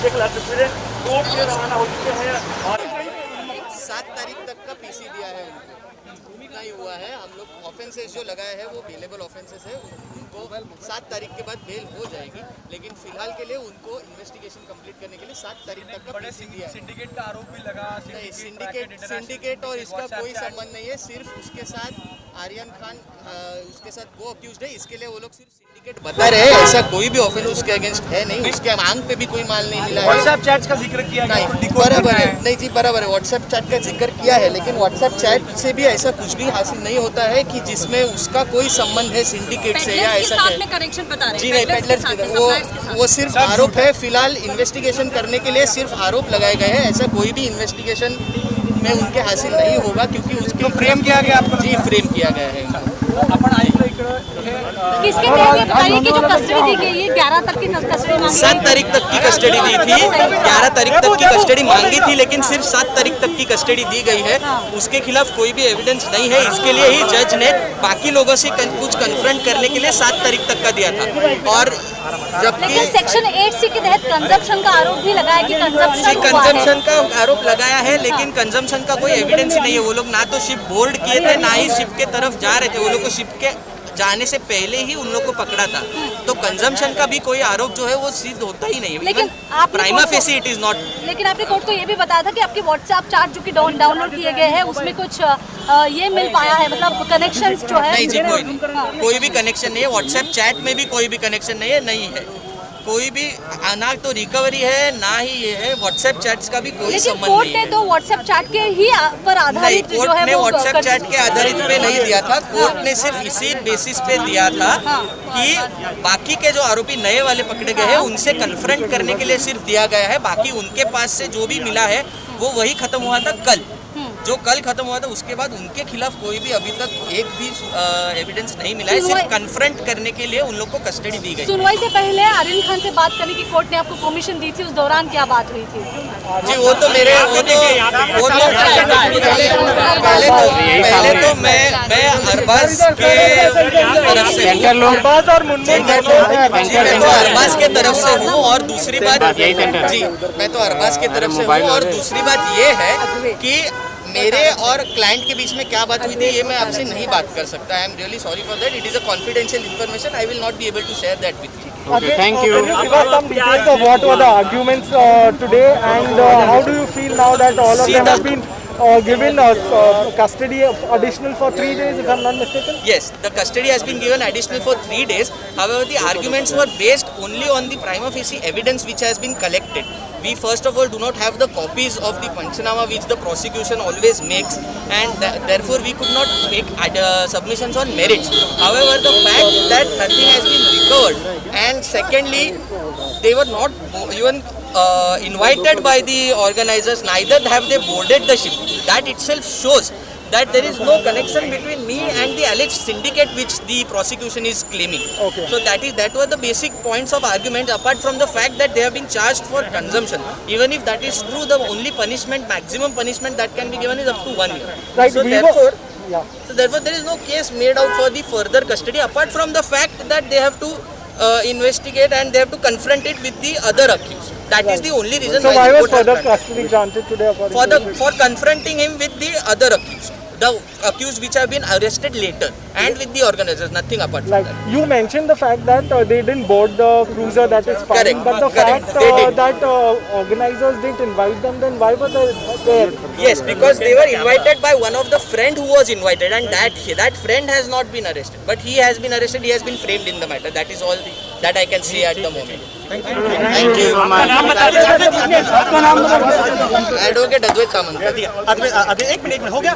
एक लाख तस्वीरें कोर्ट में रवाना हो चुके हैं और 7 तारीख तक का पीसी दिया है उनको, इतना ही हुआ है। हम लोग ऑफेंसेस जो लगाए हैं वो बेलेबल ऑफेंसेस है, उनको 7 तारीख के बाद बेल हो जाएगी, लेकिन फिलहाल के लिए उनको इन्वेस्टिगेशन कंप्लीट करने के लिए 7 तारीख तक का पीसी दिया है। सिंडिकेट का आरोप भी लगा। नहीं, सिंडिकेट और इसका कोई संबंध नहीं है। सिर्फ उसके साथ आर्यन खान उसके साथ वो अक्यूज्ड है, इसके लिए वो लोग सिर्फ सिंडिकेट बता रहे हैं। ऐसा कोई भी ऑफेंस उसके अगेंस्ट है नहीं, उसके मांग पे भी कोई माल नहीं मिला है। व्हाट्सएप चैट्स का जिक्र किया नहीं, बराबर है। नहीं जी, बराबर है, व्हाट्सएप चैट का जिक्र किया है, लेकिन व्हाट्सएप चैट से भी ऐसा कुछ भी हासिल नहीं होता है कि जिसमें उसका कोई संबंध है सिंडिकेट से या ऐसा है। कनेक्शन बता रहे हैं। जी नहीं, पेडलर्स के वो सिर्फ आरोप है। फिलहाल इन्वेस्टिगेशन करने के लिए सिर्फ आरोप लगाए गए हैं, ऐसा कोई भी इन्वेस्टिगेशन में उनके हासिल नहीं होगा, क्योंकि उसके फ्रेम किया गया आपको। जी, फ्रेम किया गया है। किसके तहत ये बताइए कि जो कस्टडी दी गई है 11 तक की कस्टडी मांगी 7 तारीख तक की कस्टडी दी थी, 11 तारीख तक की कस्टडी मांगी थी, लेकिन सिर्फ 7 तारीख तक की कस्टडी दी गई है। उसके खिलाफ कोई भी एविडेंस नहीं है, इसके लिए ही जज ने बाकी लोगों से कुछ कन्फ्रंट करने के लिए 7 तारीख तक का दिया था। और जबकि लेकिन सेक्शन 8C के तहत कंजम्पशन का आरोप भी लगाया कि कंजम्पशन का आरोप लगाया है, लेकिन कंजम्पशन का कोई एविडेंस ही नहीं है। वो लोग ना तो शिप बोर्ड किए थे, ना ही शिप के तरफ जा रहे थे। वो लोग को शिप के जाने से पहले ही उन लोग को पकड़ा था, तो कंजम्पशन का भी कोई आरोप जो है वो सिद्ध होता ही नहीं। लेकिन prima facie it is not. लेकिन आपने कोर्ट को ये भी बताया था कि आपके व्हाट्सएप चैट जो कि डाउनलोड किए गए हैं उसमें कुछ ये मिल पाया है, मतलब कनेक्शंस जो है। नहीं जी, कोई भी कनेक्शन नहीं है। व्हाट्सएप चैट में भी कोई भी कनेक्शन नहीं है। कोई भी ना तो रिकवरी है, ना ही ये है। व्हाट्सएप चैट्स का भी कोई संबंध नहीं है। कोर्ट ने तो व्हाट्सएप चैट के ही पर आधारित जो है कोर्ट ने व्हाट्सएप चैट के आधारित पे नहीं दिया था। कोर्ट ने सिर्फ इसी बेसिस पे दिया था कि बाकी के जो आरोपी नए वाले पकड़े गए हैं उनसे कन्फ्रंट करने के लिए सिर्फ दिया गया है। बाकी उनके पास से जो भी मिला है वो वही खत्म हुआ था कल। जो कल खत्म हुआ था उसके बाद उनके खिलाफ कोई भी अभी तक एक भी एविडेंस नहीं मिला है। सिर्फ कन्फ्रंट करने के लिए उन लोग को कस्टडी दी गई। सुनवाई से पहले आर्यन खान से बात करने की कोर्ट ने आपको परमिशन दी थी, उस दौरान क्या बात हुई थी? जी वो तो पहले तो मैं अरबाज के तरफ से मैं तो अरबाज के तरफ से हूँ। और दूसरी बात जी, मैं तो अरबाज के तरफ से हूँ। और दूसरी बात ये है कि मेरे और क्लाइंट के बीच में क्या बात हुई थी ये मैं आपसे नहीं बात कर सकता। I am really sorry for that. It is a confidential information. I will not be able to share that with you. Okay, thank you. Can you give us some details of what were the arguments today, and how do you feel now that all of them have been given custody additional for 3 days, if I'm not mistaken? Yes, the custody has been given additional for 3 days. However, the arguments were based only on the prima facie evidence which has been collected. We first of all do not have the copies of the Panchanama which the prosecution always makes, and therefore we could not make submissions on merits. However, the fact that nothing has been recovered, and secondly, they were not even invited by the organizers, neither have they boarded the ship. That itself shows that there is no connection between me and the alleged syndicate which the prosecution is claiming. Okay. So that were the basic points of argument, apart from the fact that they have been charged for consumption. Even if that is true, the only punishment, maximum punishment that can be given is up to 1 year. Right. So therefore there is no case made out for the further custody, apart from the fact that they have to investigate and they have to confront it with the other accused. That is the only reason. So why was further custody granted today? For confronting him with the other accused, the accused which have been arrested later, and with the organizers, nothing apart from that. You mentioned the fact that they didn't board the cruiser, that is fine. Correct. But the fact that organizers didn't invite them, then why were they there? Yes, because they were invited by one of the friend who was invited, and that friend has not been arrested. But he has been arrested. He has been framed in the matter. That is all that I can say at the moment. Thank you. Advocate Advait Samant. एक minute में हो गया।